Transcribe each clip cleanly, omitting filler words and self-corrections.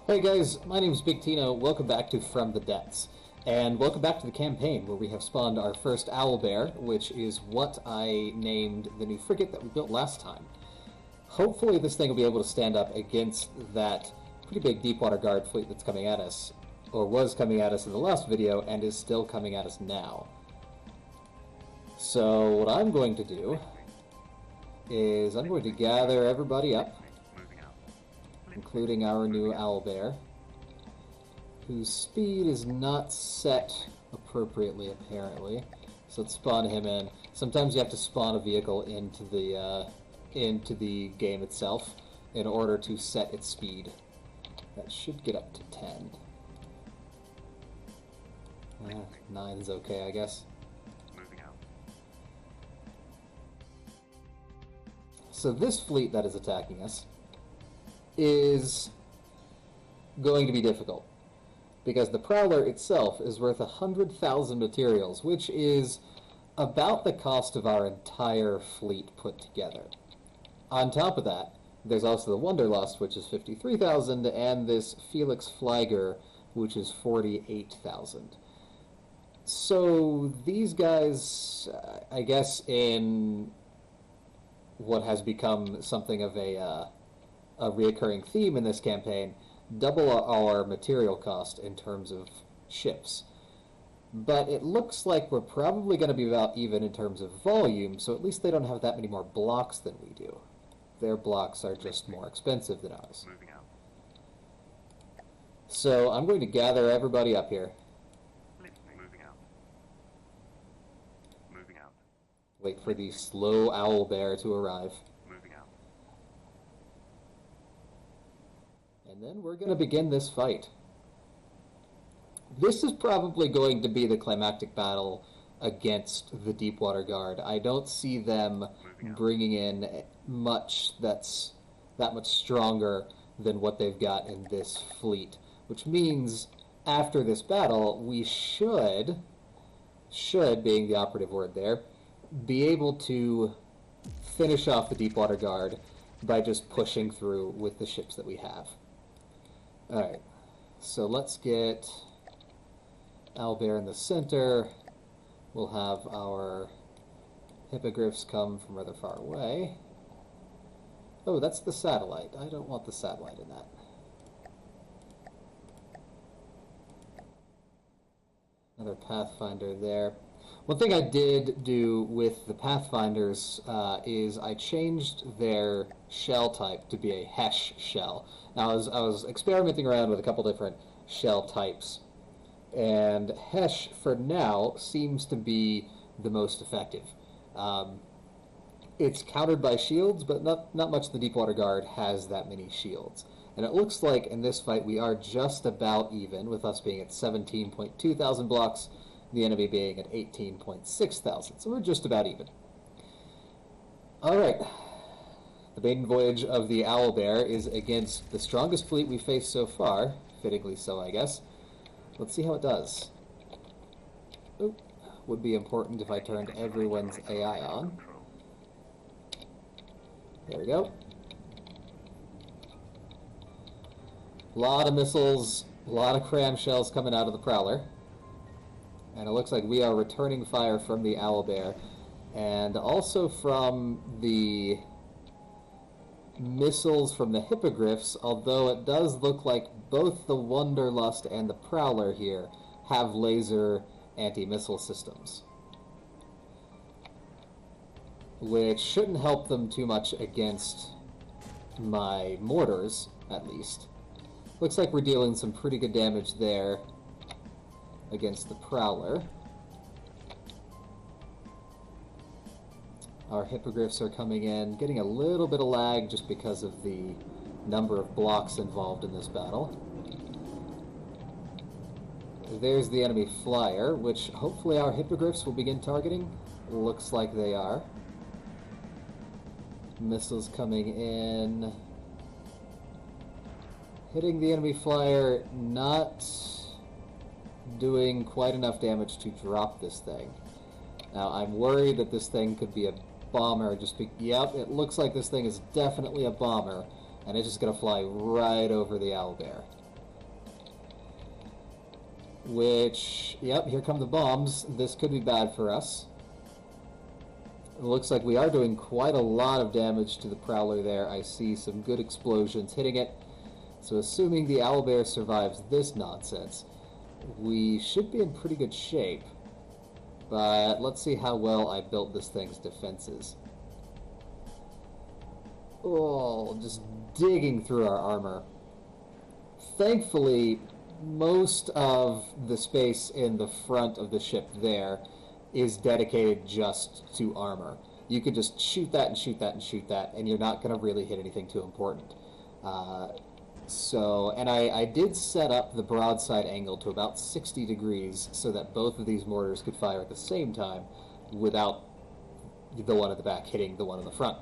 Hey guys, my name is Big Tino. Welcome back to From the Depths. And welcome back to the campaign where we have spawned our first Owlbear, which is what I named the new frigate that we built last time. Hopefully this thing will be able to stand up against that pretty big Deepwater Guard fleet that's coming at us, or was coming at us in the last video, and is still coming at us now. So what I'm going to do is I'm going to gather everybody up, including our new Owlbear, whose speed is not set appropriately, apparently. So let's spawn him in. Sometimes you have to spawn a vehicle into the game itself in order to set its speed. That should get up to 10. 9's okay, I guess. Moving out. So this fleet that is attacking us is going to be difficult, because the Prowler itself is worth 100,000 materials, which is about the cost of our entire fleet put together. On top of that, there's also the Wanderlust, which is 53,000, and this Felix Flieger, which is 48,000. So these guys, I guess in what has become something of a reoccurring theme in this campaign, double our material cost in terms of ships. But it looks like we're probably going to be about even in terms of volume, so at least they don't have that many more blocks than we do. Their blocks are just more expensive than ours. Moving out. So I'm going to gather everybody up here. Moving out. Moving out. Wait for the slow Owlbear to arrive. Moving out. And then we're going to begin this fight. This is probably going to be the climactic battle against the Deepwater Guard. I don't see them bringing in much that's that much stronger than what they've got in this fleet. Which means, after this battle, we should, being the operative word there, be able to finish off the Deepwater Guard by just pushing through with the ships that we have. Alright, so let's get Owlbear in the center. We'll have our hippogriffs come from rather far away. Oh, that's the satellite. I don't want the satellite in that. Another Pathfinder there. One thing I did do with the Pathfinders is I changed their shell type to be a Hesh shell. Now I was experimenting around with a couple different shell types, and Hesh for now seems to be the most effective. It's countered by shields, but not much of the Deepwater Guard has that many shields. And it looks like in this fight we are just about even, with us being at 17,200 blocks, the enemy being at 18,600, so we're just about even. Alright, the maiden voyage of the Owlbear is against the strongest fleet we've faced so far, fittingly so I guess. Let's see how it does. Oop. Would be important if I turned everyone's AI on. There we go. A lot of missiles, a lot of cram shells coming out of the Prowler. And it looks like we are returning fire from the Owlbear, and also from the missiles from the hippogriffs, although it does look like both the Wanderlust and the Prowler here have laser anti-missile systems, which shouldn't help them too much against my mortars, at least. Looks like we're dealing some pretty good damage there against the Prowler. Our hippogriffs are coming in, getting a little bit of lag just because of the number of blocks involved in this battle. There's the enemy flyer, which hopefully our hippogriffs will begin targeting. Looks like they are. Missiles coming in. Hitting the enemy flyer, not doing quite enough damage to drop this thing. Now, I'm worried that this thing could be a bomber. Yep, it looks like this thing is definitely a bomber, and it's just going to fly right over the Owlbear. Which, yep, here come the bombs. This could be bad for us. It looks like we are doing quite a lot of damage to the Prowler there. I see some good explosions hitting it. So assuming the Owlbear survives this nonsense, we should be in pretty good shape. But let's see how well I built this thing's defenses. Oh, just digging through our armor. Thankfully, most of the space in the front of the ship there is dedicated just to armor. You can just shoot that and shoot that and shoot that, and you're not going to really hit anything too important. And I did set up the broadside angle to about 60 degrees so that both of these mortars could fire at the same time without the one at the back hitting the one in the front.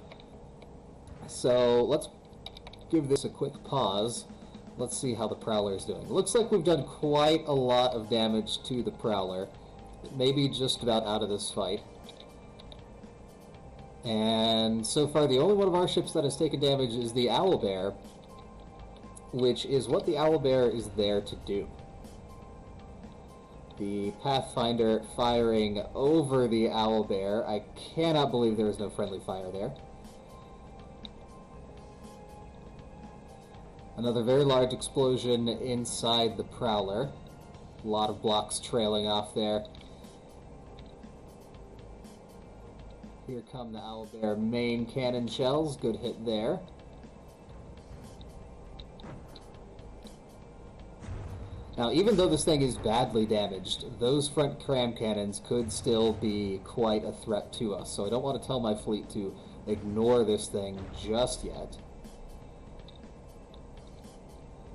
So let's give this a quick pause. Let's see how the Prowler is doing. It looks like we've done quite a lot of damage to the Prowler. Maybe just about out of this fight. And so far the only one of our ships that has taken damage is the Owlbear, which is what the Owlbear is there to do. The Pathfinder firing over the Owlbear. I cannot believe there is no friendly fire there. Another very large explosion inside the Prowler. A lot of blocks trailing off there. Here come the Owlbear main cannon shells. Good hit there. Now, even though this thing is badly damaged, those front cram cannons could still be quite a threat to us. So I don't want to tell my fleet to ignore this thing just yet.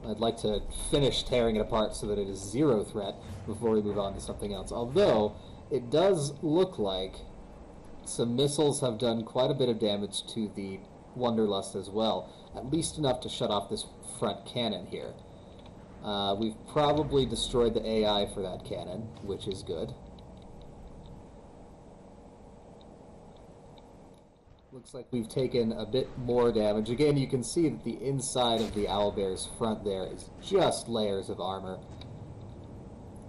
I'd like to finish tearing it apart so that it is zero threat before we move on to something else. Although, it does look like some missiles have done quite a bit of damage to the Wanderlust as well. At least enough to shut off this front cannon here. We've probably destroyed the AI for that cannon, which is good. Looks like we've taken a bit more damage. Again, you can see that the inside of the Owlbear's front there is just layers of armor.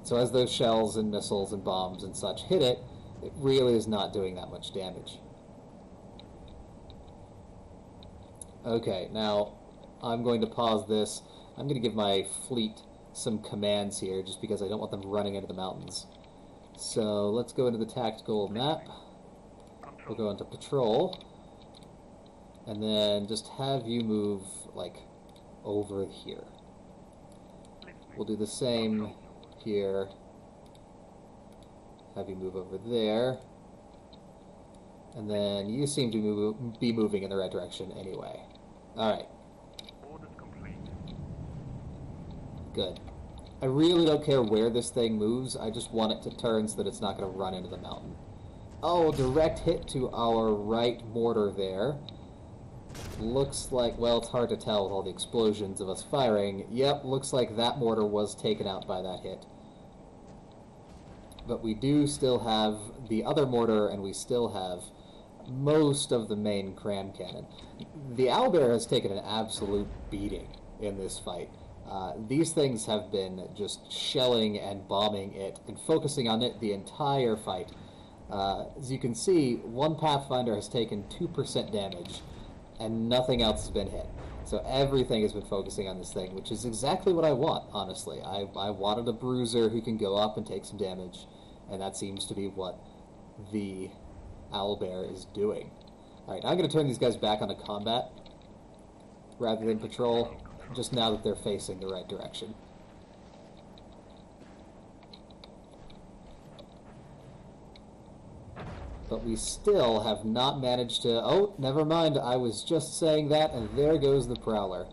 So as those shells and missiles and bombs and such hit it, it really is not doing that much damage. Okay, now I'm going to pause this. I'm going to give my fleet some commands here, just because I don't want them running into the mountains. So let's go into the tactical map. We'll go into patrol. And then just have you move, like, over here. We'll do the same here. Have you move over there. And then you seem to be moving in the right direction anyway. Alright. Orders complete. Good. I really don't care where this thing moves. I just want it to turn so that it's not going to run into the mountain. Oh, direct hit to our right mortar there. Looks like, well, it's hard to tell with all the explosions of us firing. Yep, looks like that mortar was taken out by that hit. But we do still have the other mortar, and we still have most of the main cram cannon. The Owlbear has taken an absolute beating in this fight. These things have been just shelling and bombing it and focusing on it the entire fight. As you can see, one Pathfinder has taken 2% damage, and nothing else has been hit. So everything has been focusing on this thing, which is exactly what I want, honestly. I wanted a bruiser who can go up and take some damage, and that seems to be what the Owlbear is doing. Alright, I'm going to turn these guys back onto combat, rather than patrol, just now that they're facing the right direction. But we still have not managed to... Oh, never mind, I was just saying that, and there goes the Prowler.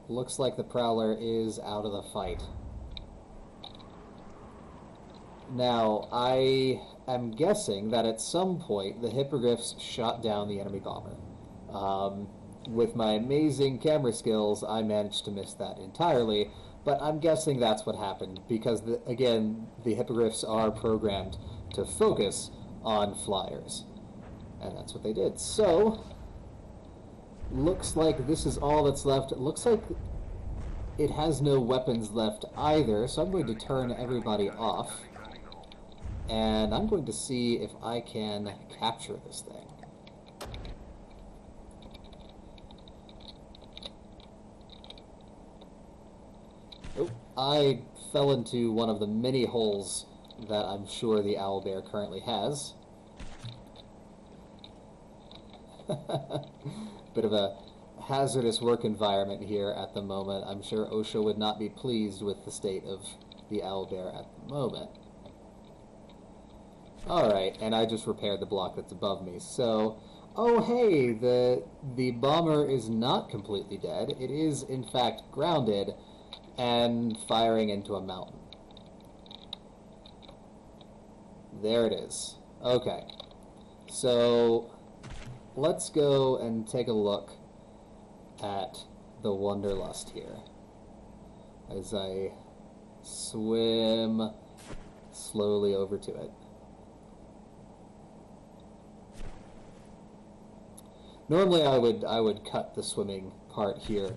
Looks like the Prowler is out of the fight. Now, I am guessing that at some point the Hippogriffs shot down the enemy bomber. With my amazing camera skills, I managed to miss that entirely, but I'm guessing that's what happened, because, again, the Hippogriffs are programmed to focus on flyers. And that's what they did. So, looks like this is all that's left. It looks like it has no weapons left either, so I'm going to turn everybody off. And I'm going to see if I can capture this thing. Oh, I fell into one of the many holes that I'm sure the Owlbear currently has. Bit of a hazardous work environment here at the moment. I'm sure OSHA would not be pleased with the state of the Owlbear at the moment. Alright, and I just repaired the block that's above me. So, oh hey, the bomber is not completely dead. It is, in fact, grounded and firing into a mountain. There it is. Okay. So, let's go and take a look at the Wanderlust here as I swim slowly over to it. Normally I would cut the swimming part here,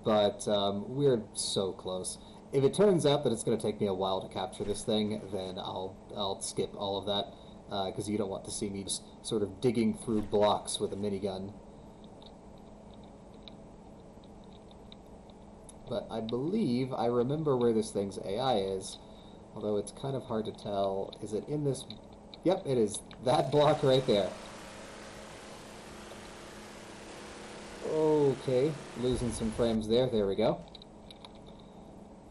but we're so close. If it turns out that it's going to take me a while to capture this thing, then I'll skip all of that, because you don't want to see me just sort of digging through blocks with a minigun. But I believe I remember where this thing's AI is, although it's kind of hard to tell. Is it in this? Yep, it is. That block right there. Okay, losing some frames there. There we go.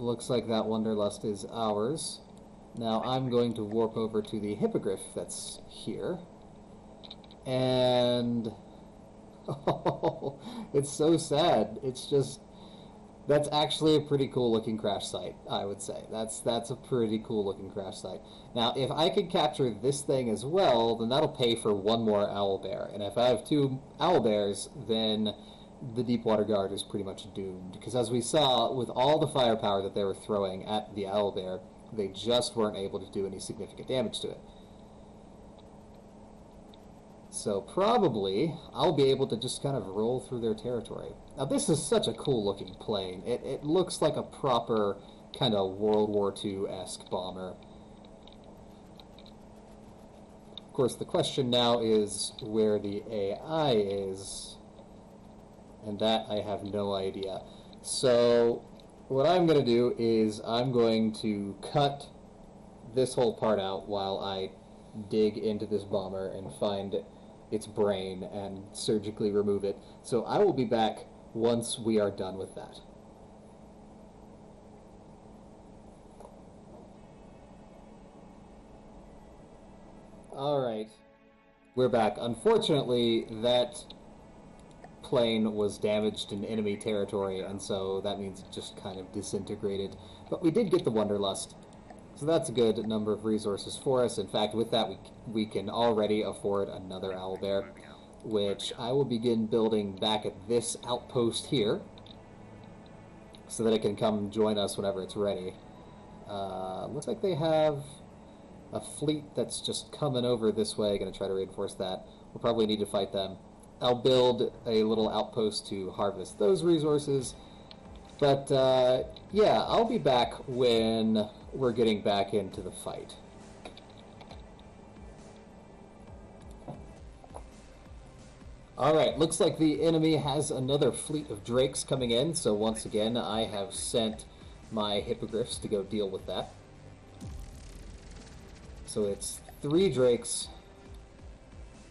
Looks like that Wanderlust is ours. Now I'm going to warp over to the Hippogriff that's here. And oh, it's so sad. It's just, that's actually a pretty cool looking crash site, I would say. That's a pretty cool looking crash site. Now, if I could capture this thing as well, then that'll pay for one more Owlbear. And if I have two Owlbears, then the Deepwater Guard is pretty much doomed. Because as we saw, with all the firepower that they were throwing at the Owlbear, they just weren't able to do any significant damage to it. So probably I'll be able to just kind of roll through their territory. Now this is such a cool looking plane. It looks like a proper kind of World War II-esque bomber. Of course, the question now is where the AI is, and that I have no idea. So what I'm going to do is I'm going to cut this whole part out while I dig into this bomber and find its brain and surgically remove it. So I will be back once we are done with that. Alright, we're back. Unfortunately, that plane was damaged in enemy territory, and so that means it just kind of disintegrated. But we did get the Wanderlust, so that's a good number of resources for us. In fact, with that, we can already afford another Owlbear, which I will begin building back at this outpost here, so that it can come join us whenever it's ready. Looks like they have a fleet that's just coming over this way. Going to try to reinforce that. We'll probably need to fight them. I'll build a little outpost to harvest those resources. But, yeah, I'll be back when we're getting back into the fight. Alright, looks like the enemy has another fleet of drakes coming in, so once again I have sent my hippogriffs to go deal with that. So it's 3 drakes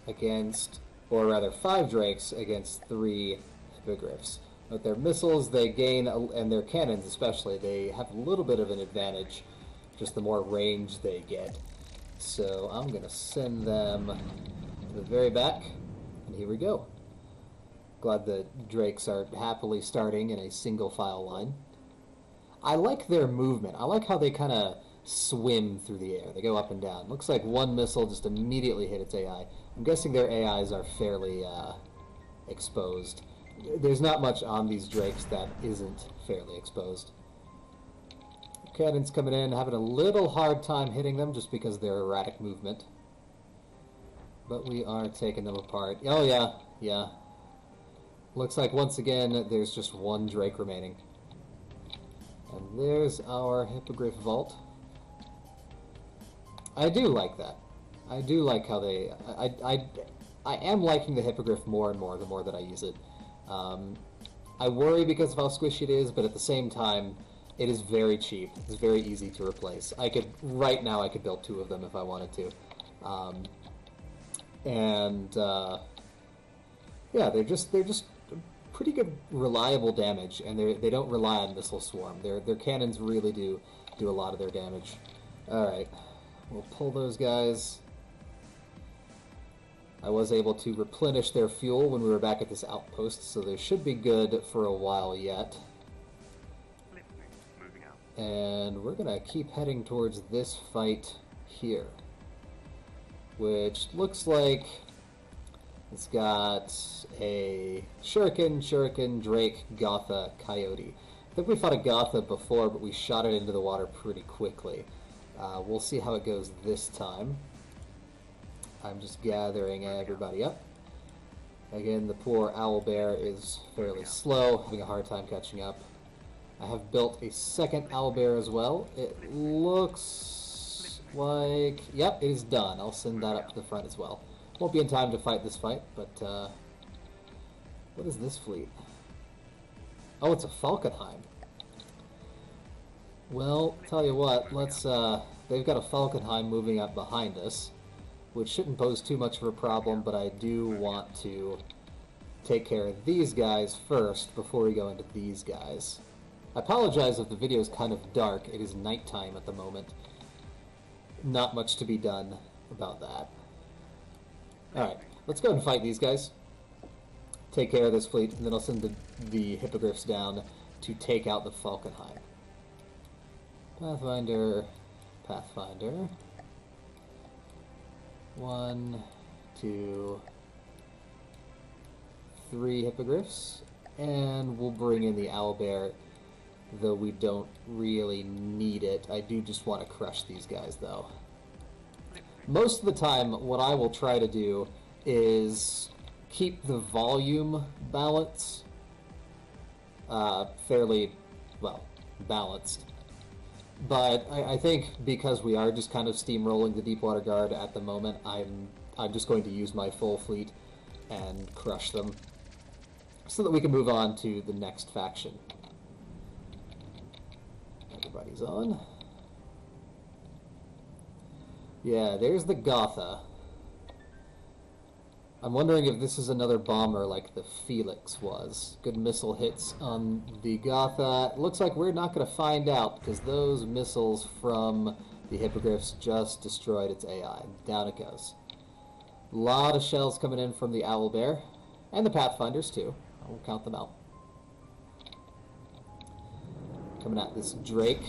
against, or rather 5 drakes against 3 hippogriffs. With their missiles, they gain, and their cannons especially, they have a little bit of an advantage, just the more range they get. So I'm going to send them to the very back, and here we go. Glad the drakes are happily starting in a single file line. I like their movement. I like how they kind of swim through the air. They go up and down. Looks like one missile just immediately hit its AI. I'm guessing their AIs are fairly exposed. There's not much on these drakes that isn't fairly exposed. Cannons coming in, having a little hard time hitting them just because of their erratic movement. But we are taking them apart. Oh yeah, yeah. Looks like once again there's just one drake remaining. And there's our hippogriff vault. I do like that. I do like how they... I am liking the hippogriff more and more the more that I use it. I worry because of how squishy it is, but at the same time, it is very cheap. It's very easy to replace. Right now I could build 2 of them if I wanted to. Yeah, they're just pretty good, reliable damage, and they don't rely on missile swarm. Their cannons really do a lot of their damage. All right, we'll pull those guys. I was able to replenish their fuel when we were back at this outpost, so they should be good for a while yet. Moving out. And we're gonna keep heading towards this fight here, which looks like it's got a Shuriken, Drake, Gotha, Coyote. I think we fought a Gotha before, but we shot it into the water pretty quickly. We'll see how it goes this time. I'm just gathering everybody up. Again, the poor Owlbear is fairly slow, having a hard time catching up. I have built a second Owlbear as well. It looks like... Yep, it is done. I'll send that up to the front as well. Won't be in time to fight this fight, but... what is this fleet? Oh, it's a Falkenheim. Well, tell you what, let's... they've got a Falkenheim moving up behind us, which shouldn't pose too much of a problem, but I do want to take care of these guys first before we go into these guys. I apologize if the video is kind of dark. It is nighttime at the moment. Not much to be done about that. Alright, let's go and fight these guys. Take care of this fleet, and then I'll send the hippogriffs down to take out the Falkenheim. Pathfinder, Pathfinder. 1, 2, 3 hippogriffs, and we'll bring in the Owlbear, though we don't really need it. I do just want to crush these guys, though. Most of the time, what I will try to do is keep the volume balance fairly, well, balanced. But I think because we are just kind of steamrolling the Deepwater Guard at the moment, I'm just going to use my full fleet and crush them so that we can move on to the next faction. Everybody's on. Yeah, there's the Gotha. I'm wondering if this is another bomber like the Felix was. Good missile hits on the Gotha. It looks like we're not going to find out because those missiles from the hippogriffs just destroyed its AI. Down it goes. A lot of shells coming in from the Owlbear. And the Pathfinders too. I won't count them out. Coming at this Drake.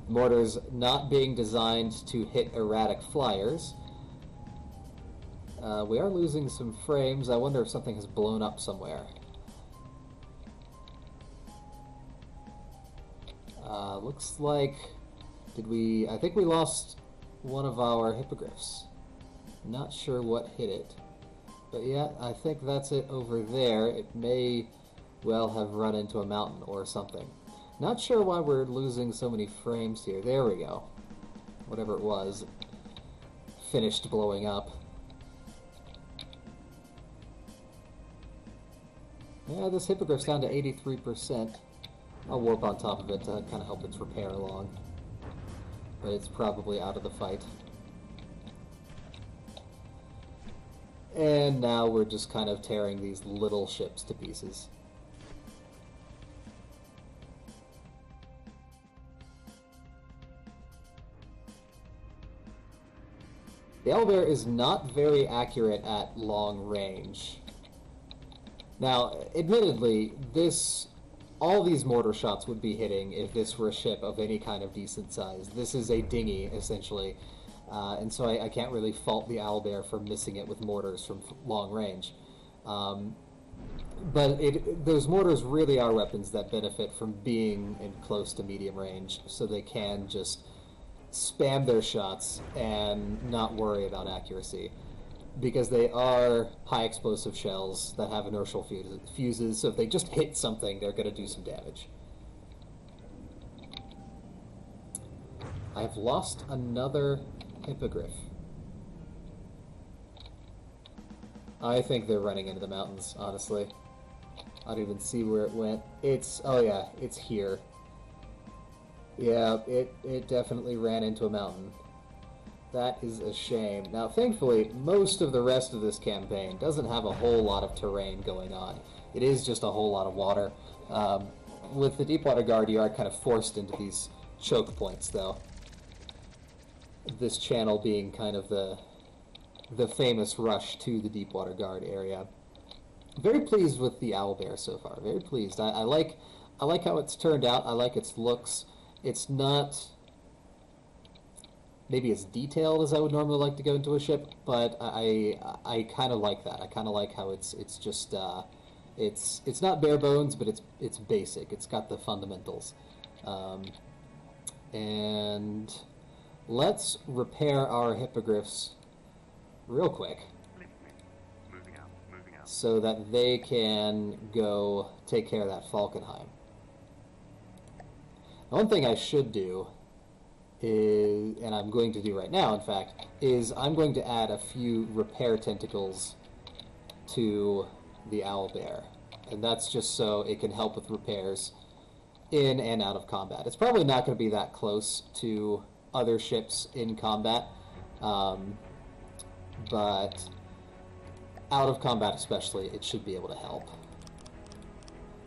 Mortars not being designed to hit erratic flyers. We are losing some frames. I wonder if something has blown up somewhere. Looks like... I think we lost one of our hippogriffs. Not sure what hit it. But yeah, I think that's it over there. It may well have run into a mountain or something. Not sure why we're losing so many frames here. There we go. Whatever it was, finished blowing up. Yeah, this hippogriff's down to 83%. I'll warp on top of it to kind of help its repair along. But it's probably out of the fight. And now we're just kind of tearing these little ships to pieces. The Owlbear is not very accurate at long range. Now, admittedly, all these mortar shots would be hitting if this were a ship of any kind of decent size. This is a dinghy, essentially, and so I can't really fault the Owlbear for missing it with mortars from long range. But those mortars really are weapons that benefit from being in close to medium range, so they can just spam their shots and not worry about accuracy. Because they are high explosive shells that have inertial fuses, so if they just hit something, they're going to do some damage. I've lost another hippogriff. I think they're running into the mountains, honestly. I don't even see where it went. Oh yeah, it's here. Yeah, it definitely ran into a mountain. That is a shame. Now, thankfully, most of the rest of this campaign doesn't have a whole lot of terrain going on. It is just a whole lot of water. With the Deepwater Guard, you are kind of forced into these choke points, though. This channel being kind of the famous rush to the Deepwater Guard area. Very pleased with the Owlbear so far. Very pleased. I like how it's turned out. I like its looks. It's not maybe as detailed as I would normally like to go into a ship, but I kind of like that. I kind of like how it's just it's not bare bones, but it's basic. It's got the fundamentals. And let's repair our hippogriffs real quick Moving out. so that they can go take care of that Falkenheim. One thing I should do is, and I'm going to do right now, in fact, is I'm going to add a few repair tentacles to the Owlbear. And that's just so it can help with repairs in and out of combat. It's probably not going to be that close to other ships in combat, but out of combat especially, it should be able to help.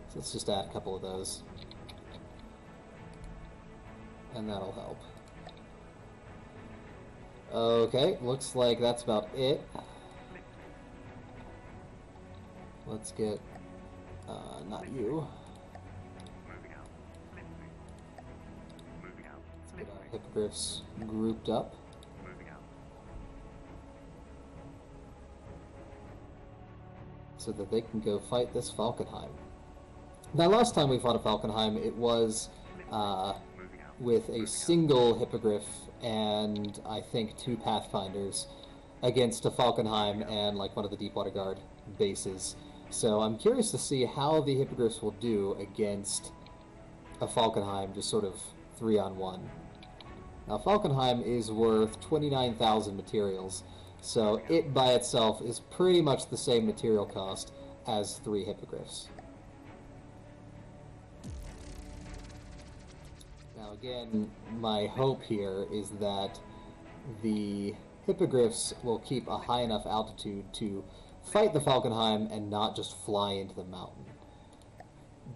So let's just add a couple of those. And that'll help. Okay, looks like that's about it. Let's get, not you. Moving out. Get our hippogriffs grouped up. Moving out. So that they can go fight this Falkenheim. Now, last time we fought a Falkenheim, it was with a single hippogriff and I think 2 Pathfinders against a Falkenheim and like one of the Deepwater Guard bases. So I'm curious to see how the hippogriffs will do against a Falkenheim, just sort of 3-on-1. Now, Falkenheim is worth 29,000 materials, so it by itself is pretty much the same material cost as 3 hippogriffs. Now again, my hope here is that the hippogriffs will keep a high enough altitude to fight the Falkenheim and not just fly into the mountain.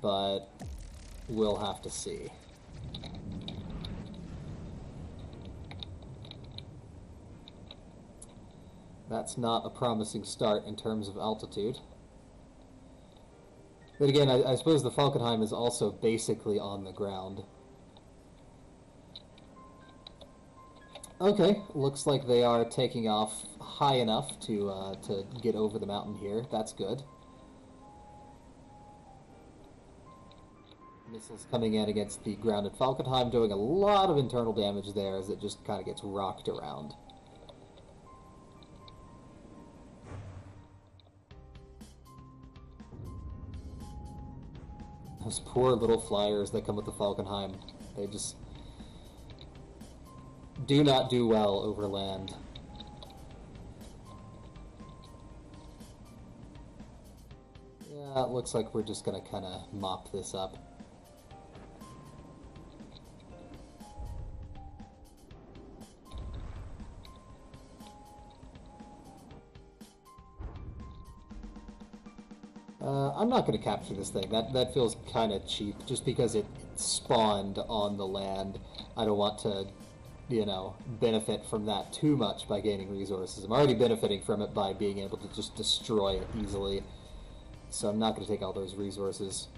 But we'll have to see. That's not a promising start in terms of altitude. But again, I suppose the Falkenheim is also basically on the ground. Okay, looks like they are taking off high enough to get over the mountain here. That's good. Missiles coming in against the grounded Falkenheim, doing a lot of internal damage there as it just kind of gets rocked around. Those poor little flyers that come with the Falkenheim, they just do not do well over land. Yeah, it looks like we're just gonna kind of mop this up. I'm not going to capture this thing. That feels kind of cheap, just because it spawned on the land. I don't want to, you know, benefit from that too much by gaining resources. I'm already benefiting from it by being able to just destroy it easily. So I'm not going to take all those resources.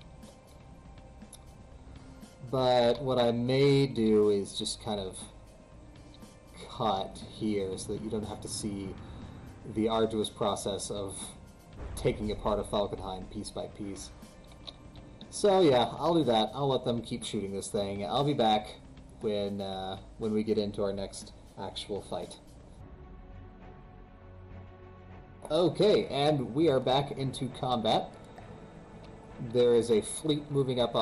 But what I may do is just kind of cut here so that you don't have to see the arduous process of taking apart a Falkenheim piece by piece. So yeah, I'll do that. I'll let them keep shooting this thing. I'll be back when we get into our next actual fight. Okay, and we are back into combat. There is a fleet moving up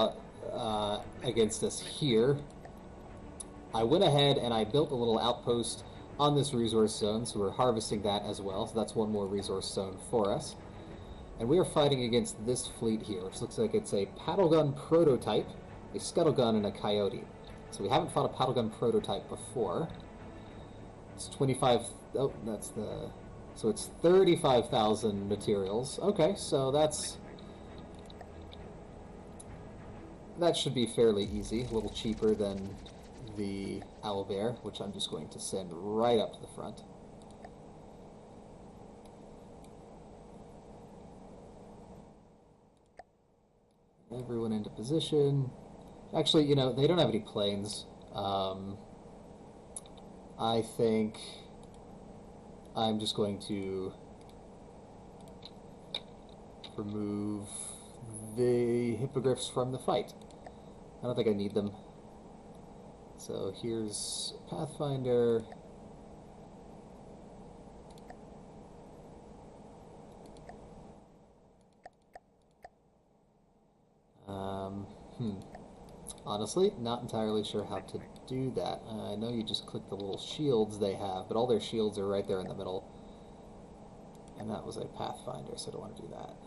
against us here. I went ahead and I built a little outpost on this resource zone, so we're harvesting that as well. So that's one more resource zone for us. And we are fighting against this fleet here, which looks like it's a paddle gun prototype, a scuttle gun, and a coyote. So we haven't fought a paddle gun prototype before. It's 25... Oh, that's the... So it's 35,000 materials. Okay, so that should be fairly easy. A little cheaper than the Owlbear, which I'm just going to send right up to the front. Everyone into position. Actually, you know, they don't have any planes. I think I'm just going to remove the hippogriffs from the fight. I don't think I need them. So here's Pathfinder. Honestly, not entirely sure how to do that. I know you just click the little shields they have, but all their shields are right there in the middle. And that was a Pathfinder, so I don't want to do that.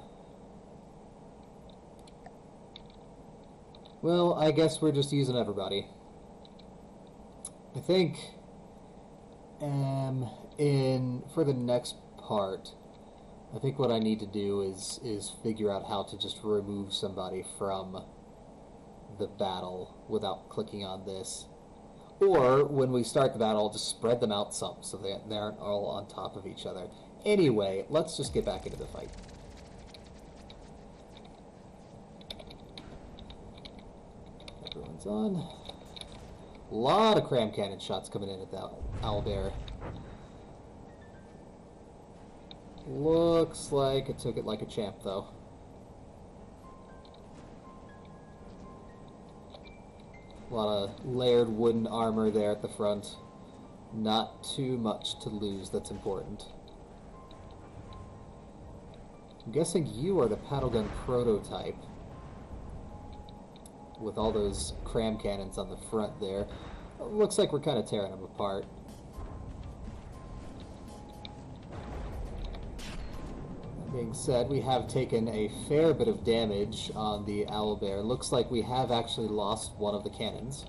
Well, I guess we're just using everybody. I think for the next part, I think what I need to do is figure out how to just remove somebody from the battle without clicking on this. Or when we start the battle, just spread them out some so they aren't all on top of each other. Anyway, let's just get back into the fight. Everyone's on. A lot of cram cannon shots coming in at that Owlbear. Looks like it took it like a champ, though. A lot of layered wooden armor there at the front. Not too much to lose that's important. I'm guessing you are the paddle gun prototype, with all those cram cannons on the front there. Looks like we're kind of tearing them apart. That being said, we have taken a fair bit of damage on the Owlbear. Looks like we have actually lost one of the cannons.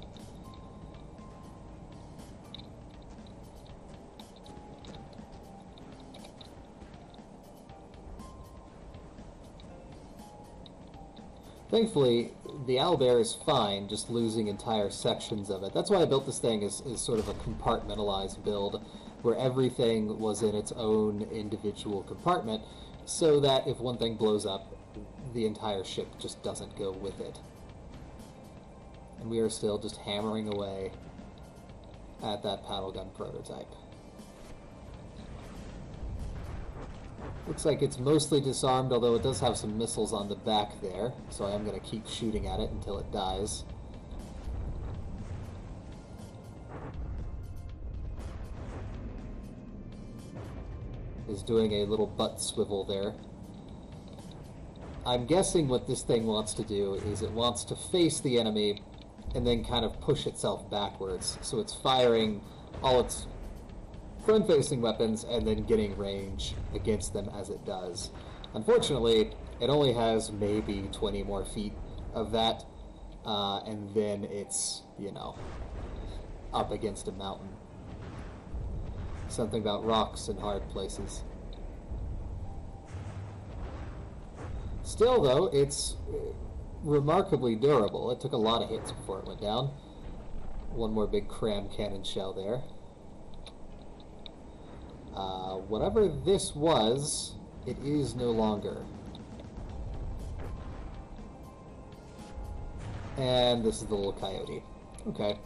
Thankfully, the Owlbear is fine, just losing entire sections of it. That's why I built this thing as sort of a compartmentalized build, where everything was in its own individual compartment, so that if one thing blows up, the entire ship just doesn't go with it. And we are still just hammering away at that paddle gun prototype. Looks like it's mostly disarmed, although it does have some missiles on the back there, so I am going to keep shooting at it until it dies. Is doing a little butt swivel there. I'm guessing what this thing wants to do is it wants to face the enemy and then kind of push itself backwards, so it's firing all its front-facing weapons and then getting range against them as it does. Unfortunately, it only has maybe 20 more feet of that, and then it's, you know, up against a mountain. Something about rocks and hard places. Still, though, it's remarkably durable. It took a lot of hits before it went down. One more big cram cannon shell there. Whatever this was, it is no longer. And this is the little coyote. Okay.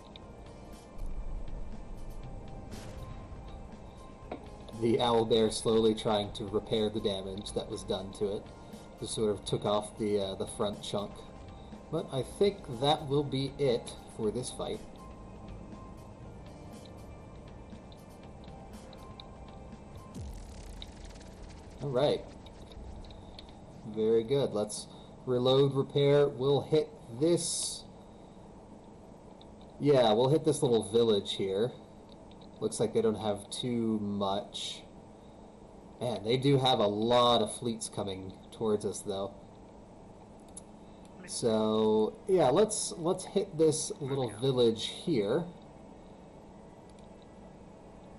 The Owlbear slowly trying to repair the damage that was done to it. Just sort of took off the front chunk. But I think that will be it for this fight. Alright. Very good. Let's reload, repair. We'll hit this Yeah, we'll hit this little village here. Looks like they don't have too much. Man, they do have a lot of fleets coming towards us, though. So, yeah, let's hit this little village here.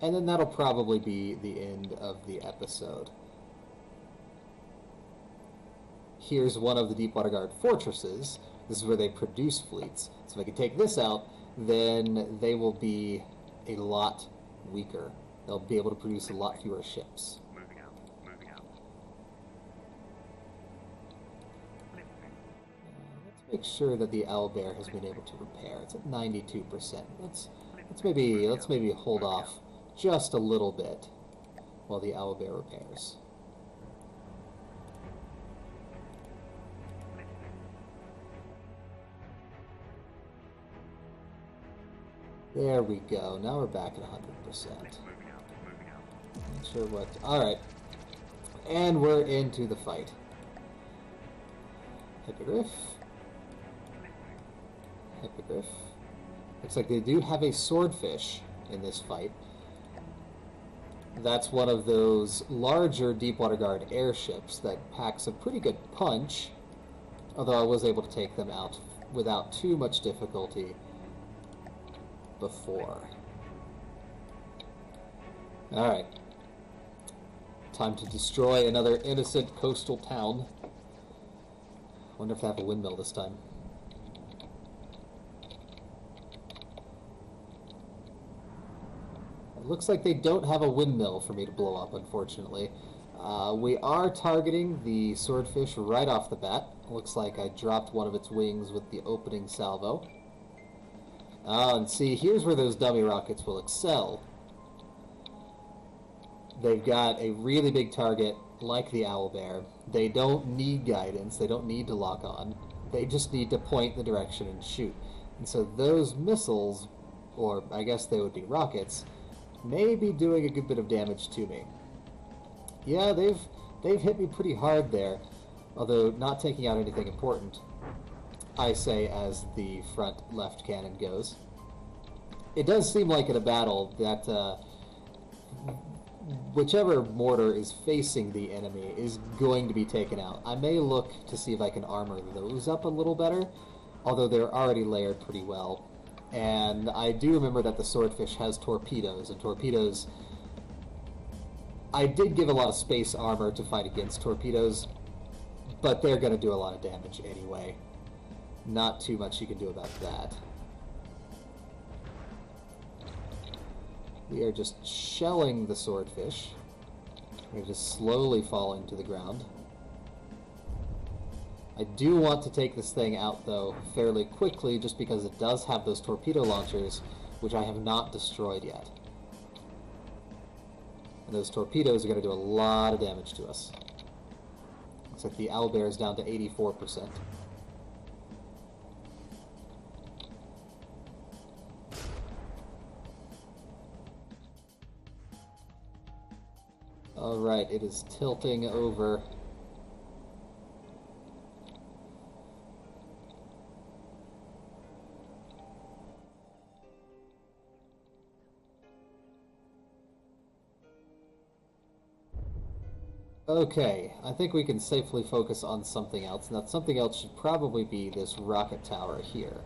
And then that'll probably be the end of the episode. Here's one of the Deepwater Guard fortresses. This is where they produce fleets. So if I can take this out, then they will be a lot weaker. They'll be able to produce a lot fewer ships. Moving out. Moving out. Let's make sure that the Owlbear has been able to repair. It's at 92%. Let's maybe hold off just a little bit while the Owlbear repairs. There we go. Now we're back at 100%. Moving out. Moving out. Not sure what... Alright. And we're into the fight. Hippogriff. Hippogriff. Looks like they do have a swordfish in this fight. That's one of those larger Deepwater Guard airships that packs a pretty good punch, although I was able to take them out without too much difficulty before. Alright. Time to destroy another innocent coastal town. Wonder if they have a windmill this time. It looks like they don't have a windmill for me to blow up, unfortunately. We are targeting the swordfish right off the bat. Looks like I dropped one of its wings with the opening salvo. And see, here's where those dummy rockets will excel. They've got a really big target, like the Owlbear. They don't need guidance, they don't need to lock on. They just need to point the direction and shoot. And so those missiles, or I guess they would be rockets, may be doing a good bit of damage to me. Yeah, they've hit me pretty hard there, although not taking out anything important, I say, as the front left cannon goes. It does seem like in a battle that whichever mortar is facing the enemy is going to be taken out. I may look to see if I can armor those up a little better, although they're already layered pretty well. And I do remember that the swordfish has torpedoes, and torpedoes... I did give a lot of space armor to fight against torpedoes, but they're going to do a lot of damage anyway. Not too much you can do about that. We are just shelling the swordfish. We're just slowly falling to the ground. I do want to take this thing out, though, fairly quickly, just because it does have those torpedo launchers, which I have not destroyed yet. And those torpedoes are going to do a lot of damage to us. Looks like the Owlbear is down to 84%. Alright, it is tilting over. Okay, I think we can safely focus on something else, and that something else should probably be this rocket tower here.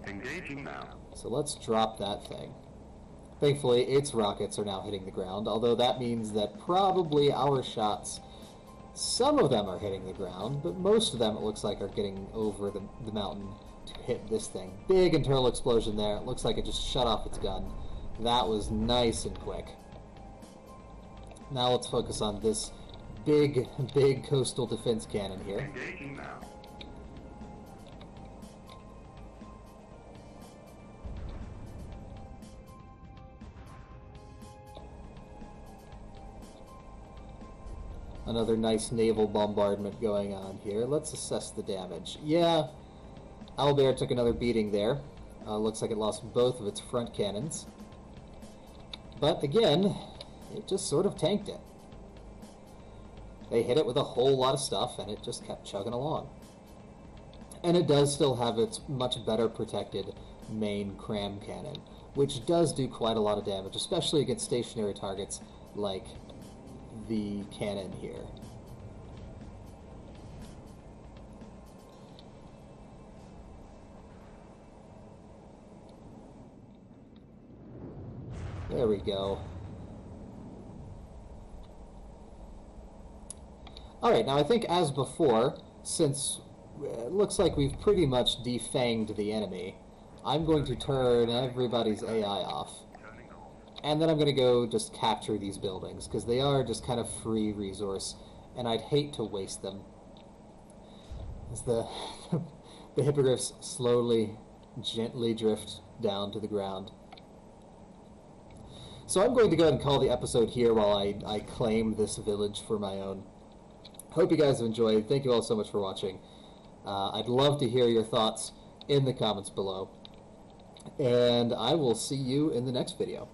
Engaging now. So let's drop that thing. Thankfully, its rockets are now hitting the ground, although that means that probably our shots, some of them are hitting the ground, but most of them, it looks like, are getting over the mountain to hit this thing. Big internal explosion there. It looks like it just shut off its gun. That was nice and quick. Now let's focus on this big coastal defense cannon here. Engaging now. Another nice naval bombardment going on here. Let's assess the damage. Yeah, Owlbear took another beating there. Looks like it lost both of its front cannons. But again, it just sort of tanked it. They hit it with a whole lot of stuff, and it just kept chugging along. And it does still have its much better protected main cram cannon, which does do quite a lot of damage, especially against stationary targets like the cannon here. There we go. Alright, now I think as before, since it looks like we've pretty much defanged the enemy, I'm going to turn everybody's AI off. And then I'm going to go just capture these buildings, because they are just kind of free resource, and I'd hate to waste them. As the hippogriffs slowly, gently drift down to the ground. So I'm going to go ahead and call the episode here while I claim this village for my own. Hope you guys have enjoyed. Thank you all so much for watching. I'd love to hear your thoughts in the comments below. And I will see you in the next video.